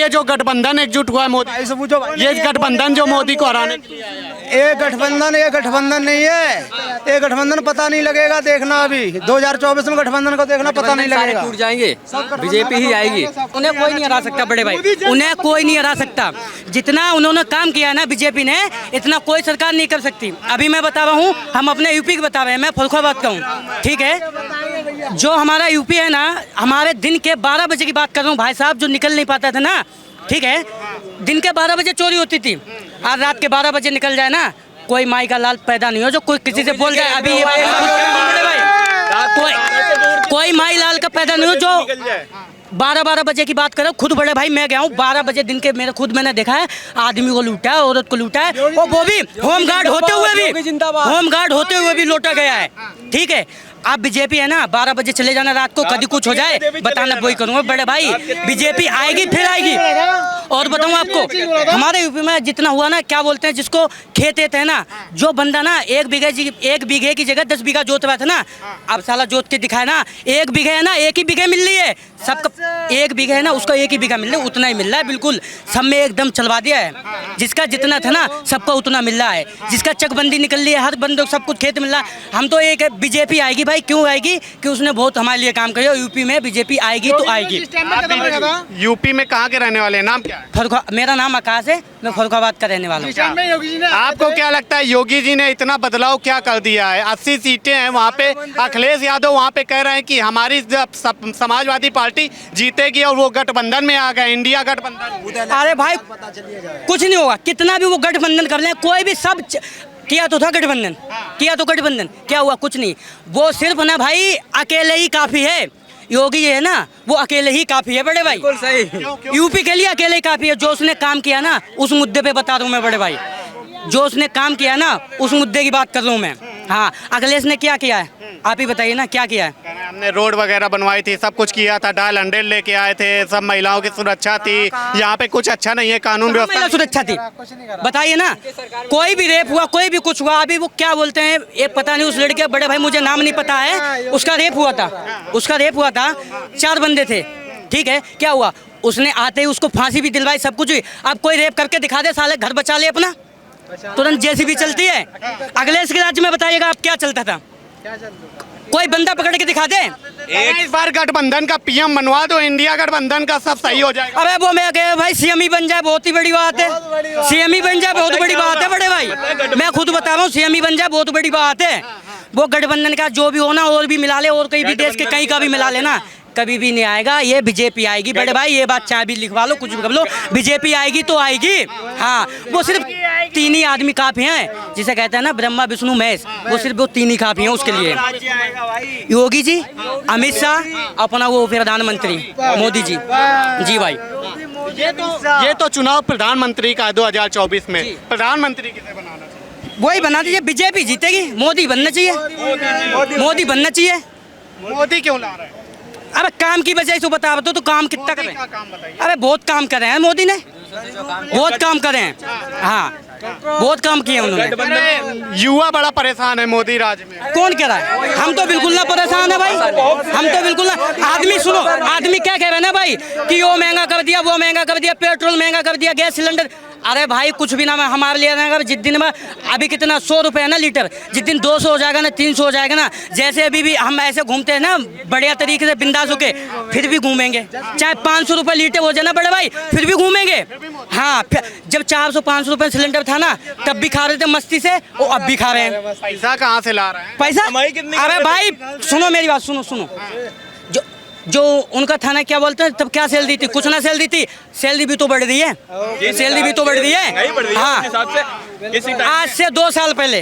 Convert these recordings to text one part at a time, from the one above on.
ये जो गठबंधन एकजुट हुआ है मोदी, ये गठबंधन जो मोदी को हराने के लिए आया है। ये गठबंधन नहीं है, ये गठबंधन पता नहीं लगेगा, देखना अभी 2024 में गठबंधन को देखना, पता नहीं लगेगा। टूट जाएंगे, बीजेपी ही आएगी। उन्हें कोई नहीं हरा सकता बड़े भाई, उन्हें कोई नहीं हरा सकता। जितना उन्होंने काम किया है ना बीजेपी ने, इतना कोई सरकार नहीं कर सकती। अभी मैं बता रहा हूँ, हम अपने यूपी की बता रहे हैं, मैं फरुखाबाद का हूँ, ठीक है। जो हमारा यूपी है ना, हमारे दिन के 12 बजे की बात कर रहा हूँ भाई साहब, जो निकल नहीं पाता था ना, ठीक है, दिन के 12 बजे चोरी होती थी। आज रात के 12 बजे निकल जाए ना, कोई माई का लाल पैदा नहीं हो जो कोई किसी से बोल जाए। अभी ये कोई माई लाल का पैदा नहीं हो जो 12 बजे की बात करो। खुद बड़े भाई मैं गया हूँ 12 बजे दिन के, मेरे खुद मैंने देखा है, आदमी को लूटा है, औरत को लूटा है, और वो भी होमगार्ड होते हुए भी लौटा गया है, ठीक है। आप बीजेपी है ना, 12 बजे चले जाना रात को, कभी कुछ हो जाए बताना, वही करूँगा बड़े भाई। बीजेपी आएगी फिर आएगी। और बताऊँ आपको, हमारे यूपी में जितना हुआ ना, क्या बोलते हैं जिसको खेत है ना, जो बंदा ना 1 बीघे की जगह 10 बीघा जोत रहा था ना, अब साला जोत के दिखाए ना, 1 बीघे है ना, 1 ही बीघे मिल रही है सबका। 1 बीघा है ना, उसका 1 ही बीघा मिल रहा है, उतना ही मिल रहा है, बिल्कुल सब में एकदम चलवा दिया है। जिसका जितना था ना, सबका उतना मिल रहा है। जिसका चकबंदी निकल रही है, हर बंदे को सब कुछ खेत मिल रहा है। हम तो एक बीजेपी आएगी भाई, क्यों आएगी कि उसने बहुत हमारे लिए काम किया। यूपी में बीजेपी आएगी तो आएगी। यूपी में कहाँ के रहने वाले हैं, नाम क्या है? मेरा नाम आकाश है, मैं फरुखाबाद का रहने वाला हूँ। आपको क्या लगता है योगी जी ने इतना बदलाव क्या कर दिया है? 80 सीटें हैं वहाँ पे, अखिलेश यादव वहाँ पे कह रहे हैं कि हमारी समाजवादी पार्टी जीतेगी और वो गठबंधन में आ गए, इंडिया गठबंधन। अरे भाई कुछ नहीं होगा, कितना भी वो गठबंधन कर लें, कोई भी, सब किया तो था गठबंधन, किया तो गठबंधन, क्या हुआ? कुछ नहीं। वो सिर्फ ना भाई अकेले ही काफी है। योगी है ना, वो अकेले ही काफी है बड़े भाई, सही। यूपी के लिए अकेले ही काफी है। जो उसने काम किया ना, उस मुद्दे पे बता रहा हूँ मैं बड़े भाई, जो उसने काम किया ना, उस मुद्दे की बात कर रहा हूँ मैं। हाँ, अखिलेश ने क्या किया है आप ही बताइए ना, क्या किया है? हमने रोड वगैरह बनवाई थी, सब कुछ किया था, डायल 100 लेके आए थे, सब महिलाओं की सुरक्षा थी। यहाँ पे कुछ अच्छा नहीं है, कानून व्यवस्था सुरक्षा थी, बताइए ना। कोई भी रेप हुआ, कोई भी कुछ हुआ, अभी वो क्या बोलते हैं, एक पता नहीं उस लड़के, बड़े भाई मुझे नाम नहीं पता है, उसका रेप हुआ था, 4 बंदे थे, ठीक है। क्या हुआ? उसने आते ही उसको फांसी भी दिलवाई, सब कुछ हुई। अब कोई रेप करके दिखा दे, साले घर बचा ले अपना, तुरंत जेसीबी चलती है। अखिलेश के राज्य में बताइएगा आप क्या चलता था? कोई बंदा पकड़ के दिखा दे। एक बार गठबंधन का पीएम बनवा दो, इंडिया गठबंधन का, सब सही हो जाएगा। अबे वो मैं कह भाई सीएम ही बन जाए, बहुत ही बड़ी बात है। सीएम ही बन जाए, बहुत बड़ी बात है बड़े भाई, मैं खुद बता रहा हूँ, सीएम ही बन जाए, बहुत बड़ी बात है। वो गठबंधन का जो भी हो ना, और भी मिला ले, और कहीं भी देश के कहीं का भी मिला लेना, कभी भी नहीं आएगा। ये बीजेपी आएगी बड़े भाई, ये बात चाहे भी लिखवा लो, कुछ भी कर लो, बीजेपी आएगी तो आएगी। हाँ, वो सिर्फ 3 ही आदमी काफी हैं, जिसे कहते हैं ना ब्रह्मा विष्णु महेश, वो सिर्फ वो 3 ही काफी हैं उसके लिए। योगी जी, अमित शाह, अपना वो प्रधानमंत्री मोदी जी। जी भाई, ये तो चुनाव प्रधानमंत्री का 2024 में, प्रधानमंत्री किसे बनाना चाहिए? वही बना दीजिए, बीजेपी जीतेगी। मोदी बनना चाहिए, मोदी बनना चाहिए। मोदी क्यों ला रहे हैं? अरे काम की वजह से बता दो, तो काम कितना कर रहे हैं? अरे बहुत काम कर रहे हैं मोदी ने, बहुत काम कर रहे हैं। हाँ, बहुत काम किए उन्होंने। युवा बड़ा परेशान है मोदी राज में। कौन कह रहा है? हम तो बिल्कुल ना परेशान है भाई, हम तो बिल्कुल ना। आदमी सुनो, आदमी क्या कह रहे हैं ना भाई, कि वो महंगा कर दिया, वो महंगा कर दिया, पेट्रोल महंगा कर दिया, गैस सिलेंडर। अरे भाई कुछ भी ना हमारे लिए ना, जिस दिन में अभी कितना 100 रुपये है ना लीटर, जिस दिन 200 हो जाएगा ना, 300 हो जाएगा ना, जैसे अभी भी हम ऐसे घूमते हैं ना बढ़िया तरीके से बिंदास होके, फिर भी घूमेंगे। चाहे 500 रुपये लीटर हो जाए ना बड़े भाई, फिर भी घूमेंगे। हाँ, जब 400-500 रुपये सिलेंडर था ना, तब भी खा रहे थे मस्ती से, वो अब भी खा रहे हैं। पैसा कहाँ से ला रहे हैं? पैसा? अरे भाई सुनो मेरी बात, सुनो। जो उनका था ना, क्या बोलते हैं, तब क्या सेल दी थी? कुछ ना सेल दी थी, सैलरी भी तो बढ़ रही है, सैलरी भी तो बढ़ रही है। हाँ, आज से 2 साल पहले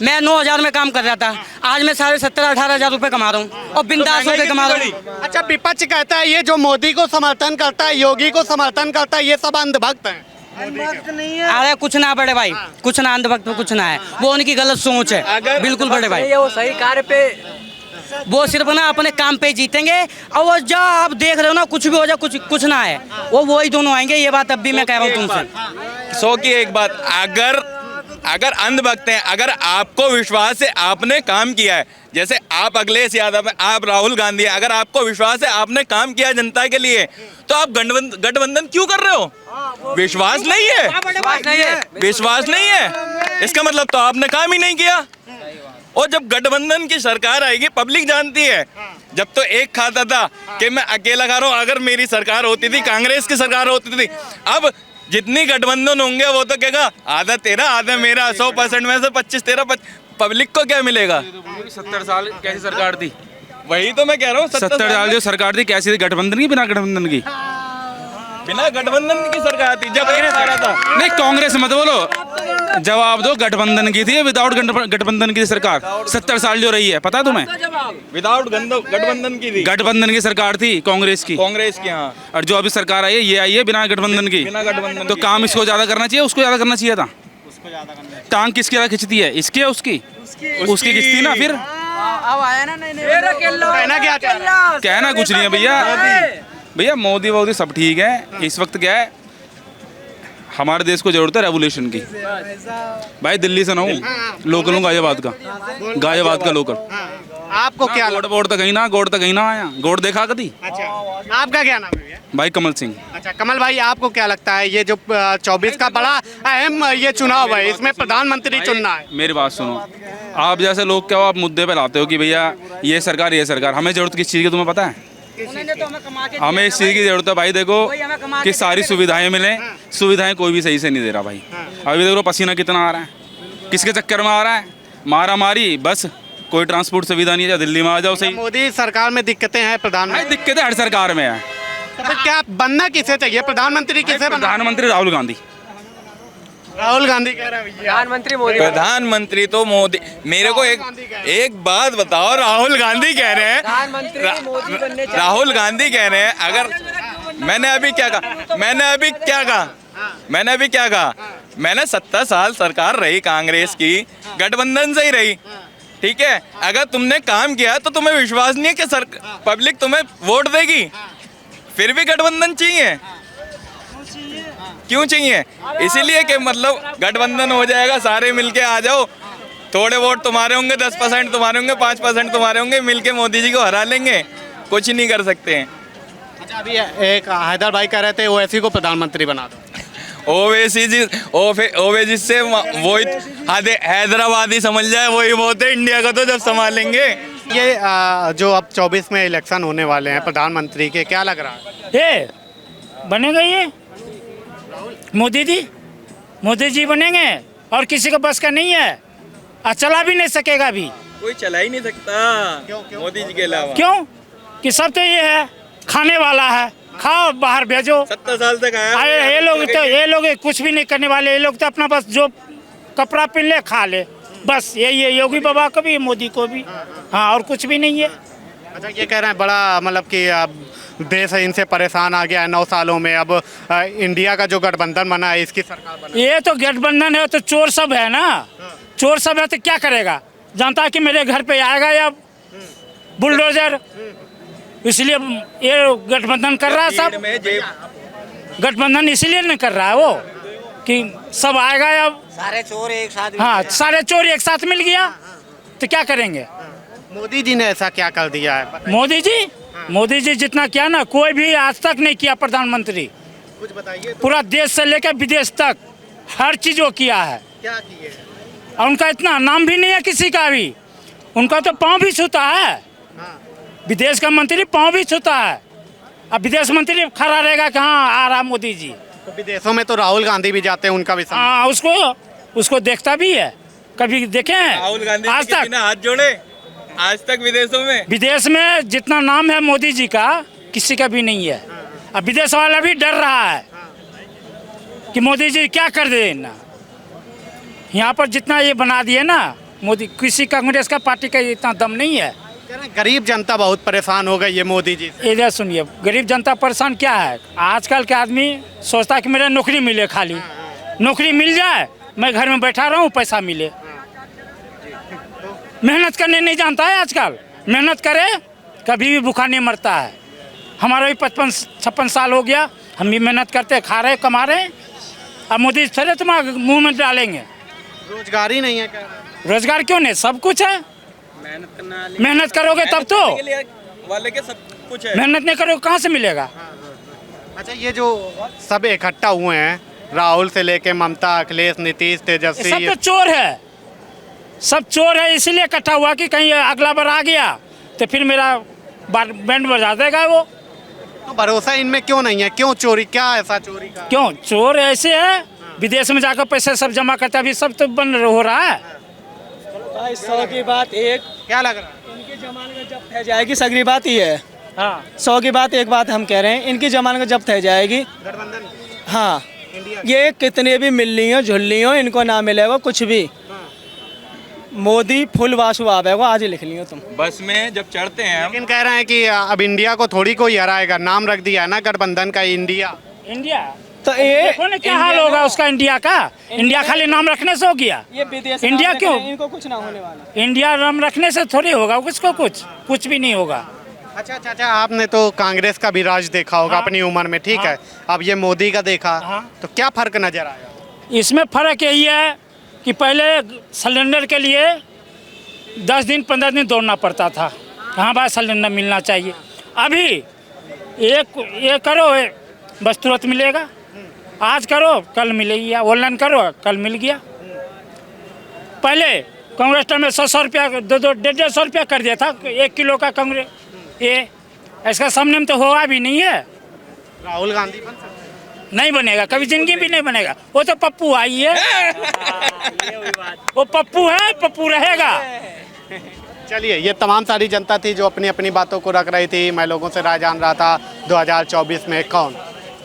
मैं 9,000 में काम कर रहा था, आज मैं 17,500-18,000 रुपए कमा रहा हूँ, और बिंदास होकर कमा रहा हूँ। अच्छा, विपक्ष कहता है ये जो मोदी को समर्थन करता है, योगी को समर्थन करता है, ये सब अंधभक्त हैं। अरे कुछ ना बड़े भाई, कुछ ना अंधभक्त, कुछ ना है, वो उनकी गलत सोच है, बिल्कुल बड़े भाई। वो सही कार्य पे, वो सिर्फ ना अपने काम पे जीतेंगे, और वो जो आप देख रहे हो ना, कुछ भी हो जाए, कुछ ना है, वो वही दोनों आएंगे। ये बात अब भी मैं कह रहा हूँ तुमसे। 100 की एक बात, अगर अगर अंधभक्त हैं, अगर आपको विश्वास है, आपने काम किया है, जैसे आप अखिलेश यादव हैं, आप राहुल गांधी हैं, अगर आपको विश्वास है, आपने काम किया जनता के लिए, तो आप गठबंधन क्यों कर रहे हो? विश्वास नहीं है, विश्वास नहीं है, इसका मतलब तो आपने काम ही नहीं किया। और जब गठबंधन की सरकार आएगी, पब्लिक जानती है, जब तो एक खाता था कि मैं अकेला खा रहा हूँ, अगर मेरी सरकार होती थी, कांग्रेस की सरकार होती थी, अब जितनी गठबंधन होंगे वो तो कहेगा आधा तेरा आधा मेरा, 100% में से 25 तेरा, पब्लिक को क्या मिलेगा? 70 साल कैसी सरकार थी? वही तो मैं कह रहा हूँ, 70 साल जो सरकार थी कैसी थी? गठबंधन की, बिना गठबंधन की? बिना गठबंधन की सरकार थी जब था। नहीं, कांग्रेस मत बोलो, जवाब दो। गठबंधन की थी विदाउट गठबंधन की सरकार 70 साल जो रही है, पता तुम्हें? विदाउट गठबंधन की थी, गठबंधन की सरकार थी कांग्रेस की। हाँ। और जो अभी सरकार आई है ये आई है बिना गठबंधन की। बिना गठबंधन तो काम इसको ज्यादा करना चाहिए, उसको ज्यादा करना चाहिए था? टांग किसकी ज्यादा खिंचती है, इसकी या उसकी? उसकी खिंचती ना। फिर कहना क्या चाह रहे हैं? कहना कुछ नहीं है भैया, मोदी सब ठीक है। इस वक्त क्या है, हमारे देश को जरूरत है रेवोल्यूशन की। भाई दिल्ली से ना हूँ, लोकल हूँ गाजियाबाद का लोकल। आपको क्या गोड़ तो कहीं ना आया। गोड़ देखा कभी? अच्छा, आपका क्या नाम है भैया? भाई कमल सिंह। अच्छा कमल भाई, आपको क्या लगता है ये जो 24 का बड़ा अहम ये चुनाव है, इसमें प्रधानमंत्री चुनना है? मेरी बात सुनो, आप जैसे लोग क्या हो, आप मुद्दे पे लाते हो कि भैया ये सरकार। हमें जरूरत किस चीज़ की तुम्हें पता है? हमें इस चीज़ की जरूरत है भाई, देखो कि सारी सुविधाएं मिलें। सुविधाएं कोई भी सही से नहीं दे रहा भाई। अभी देखो पसीना कितना आ रहा है, किसके चक्कर में आ रहा है? मारा मारी, बस कोई ट्रांसपोर्ट सुविधा नहीं है। दिल्ली में आ जाओ सही। मोदी सरकार में दिक्कतें हैं, प्रधानमंत्री दिक्कतें हर सरकार में है। तो क्या बनना किसे चाहिए? प्रधानमंत्री किसे बनना? प्रधानमंत्री राहुल गांधी कह रहे हैं भैया। प्रधानमंत्री तो मोदी। मेरे को एक बात बताओ, राहुल गांधी कह रहे हैं, राहुल गांधी कह रहे हैं, अगर मैंने अभी क्या कहा? मैंने 70 साल सरकार रही कांग्रेस की, गठबंधन से ही रही, ठीक है। अगर तुमने काम किया तो तुम्हें विश्वास नहीं है कि पब्लिक तुम्हें वोट देगी? फिर भी गठबंधन चाहिए? क्यों चाहिए? इसीलिए कि मतलब गठबंधन हो जाएगा, सारे मिलके आ जाओ, थोड़े वोट तुम्हारे होंगे, 10% तुम्हारे होंगे, 5% तुम्हारे होंगे, मिलके मोदी जी को हरा लेंगे, कुछ नहीं कर सकते हैं। अच्छा, अभी एक हैदर भाई कह रहे थे ओवैसी को प्रधानमंत्री बना दो। ओवैसी से वही हैदराबादी समझ जाए, वही बहुत है। इंडिया का तो जब संभालेंगे। ये जो अब 24 में इलेक्शन होने वाले हैं प्रधानमंत्री के, क्या लग रहा है? ये बनेगा, ये मोदी जी बनेंगे, और किसी को बस का नहीं है, और चला भी नहीं सकेगा अभी। कोई चला ही नहीं सकता क्यों? मोदी जी के अलावा। क्यों? कि सब तो ये है, खाने वाला है, खाओ बाहर भेजो। 70 साल तक आया। ये लोग कुछ भी नहीं करने वाले। ये लोग तो अपना बस जो कपड़ा पहन ले, खा ले, बस यही है। योगी बाबा को भी, मोदी को भी, हाँ, और कुछ भी नहीं है। अच्छा, ये कह रहे हैं बड़ा मतलब कि अब देश इनसे परेशान आ गया है 9 सालों में। अब इंडिया का जो गठबंधन बना है, इसकी सरकार बना। ये तो गठबंधन है, तो चोर सब है ना, चोर सब है, तो क्या करेगा? जानता है कि मेरे घर पे आएगा या बुलडोजर, इसलिए ये गठबंधन कर रहा है सब। गठबंधन इसीलिए नहीं कर रहा है वो कि सब आएगा या सारे चोर एक साथ। हाँ, सारे चोर एक साथ मिल गया तो क्या करेंगे? मोदी जी ने ऐसा क्या कर दिया है? मोदी जी जितना किया ना, कोई भी आज तक नहीं किया प्रधानमंत्री। कुछ बताइए। पूरा देश से लेकर विदेश तक हर चीज वो किया है। क्या किए? और उनका इतना नाम भी नहीं है किसी का भी। उनका तो पाँव भी छूता है, विदेश का मंत्री पाँव भी छूता है। अब विदेश मंत्री खड़ा रहेगा कि हाँ आ रहा मोदी जी। तो विदेशों में तो राहुल गांधी भी जाते हैं, उनका भी हाँ, उसको देखता भी है। कभी देखे हैं राहुल गांधी आज तक? हाथ जोड़े आज तक विदेश में जितना नाम है मोदी जी का, किसी का भी नहीं है। अब विदेश वाला भी डर रहा है कि मोदी जी क्या कर दे ना। यहाँ पर जितना ये बना दिए ना मोदी, किसी कांग्रेस का पार्टी का इतना दम नहीं है। गरीब जनता बहुत परेशान हो गई है मोदी जी से। इधर सुनिए, गरीब जनता परेशान क्या है? आजकल के आदमी सोचता है कि मेरा नौकरी मिले, खाली नौकरी मिल जाए, मैं घर में बैठा रहूं, पैसा मिले। मेहनत करने नहीं जानता है आजकल। मेहनत करे कभी भी भूखा नहीं मरता है। हमारा भी 55-56 साल हो गया, हम भी मेहनत करते, खा रहे, कमा रहे। अब मोदी फिर तुम्हारे मुँह में डालेंगे। रोजगार ही नहीं है कह रहे हैं। रोजगार क्यों नहीं, सब कुछ है। मेहनत करोगे तब तो, वाले के सब कुछ है। मेहनत नहीं करोगे कहाँ से मिलेगा। अच्छा, ये जो सब इकट्ठा हुए हैं, राहुल से लेके ममता, अखिलेश, नीतीश, ये तेजस्वी, सब तो चोर है, सब चोर है, इसीलिए इकट्ठा हुआ कि कहीं अगला बार आ गया तो फिर मेरा बैंड बजा देगा वो। तो भरोसा इनमें क्यों नहीं है? क्यों चोरी, क्या ऐसा चोरी का? क्यों चोर ऐसे है, विदेश में जाकर पैसे सब जमा करता है, अभी सब तो बंद हो रहा है। भाई 100 की बात एक, क्या लग रहा है? इनकी जमानत का जब्त है जाएगी, सगरी बात ही है। हाँ 100 की बात एक बात हम कह रहे हैं, इनकी जमानत का जब्त है जाएगी। गठबंधन, हाँ, इंडिया, ये कितने भी मिलनी हो झुल्ली हो, इनको ना मिलेगा कुछ भी। मोदी फुल वाशु आवेगा, आज ही लिख लियो तुम। बस में जब चढ़ते हैं हम, लेकिन कह रहे हैं कि अब इंडिया को थोड़ी कोई हराएगा, नाम रख दिया है ना गठबंधन का, इंडिया। इंडिया तो ये देखो ना क्या हाल होगा उसका इंडिया का। इंडिया खाली नाम रखने से हो गया, ये विदेश इंडिया क्यों? इनको कुछ ना होने वाला। इंडिया नाम रखने से थोड़ी होगा, किसको कुछ भी नहीं होगा। अच्छा, आपने तो कांग्रेस का भी राज देखा होगा अपनी उम्र में, ठीक है। अब ये मोदी का देखा, तो क्या फर्क नजर आया? इसमें फर्क यही है कि पहले सिलेंडर के लिए 10 दिन 15 दिन दौड़ना पड़ता था, कहाँ बार सिलेंडर मिलना चाहिए। अभी एक करो बस तुरंत मिलेगा, आज करो कल मिलेगा, ऑनलाइन करो कल मिल गया। पहले कांग्रेस टाइम में 100 रुपया 150 रुपया कर दिया था 1 किलो का कांग्रेस, ये इसका सामने में तो हुआ भी नहीं है। राहुल गांधी बन सकते हैं? नहीं बनेगा, कभी जिंदगी भी नहीं बनेगा। वो तो पप्पू आई है, वो पप्पू है, पप्पू रहेगा। चलिए, ये तमाम सारी जनता थी जो अपनी अपनी बातों को रख रही थी। मैं लोगों से राय जान रहा था 2024 में कौन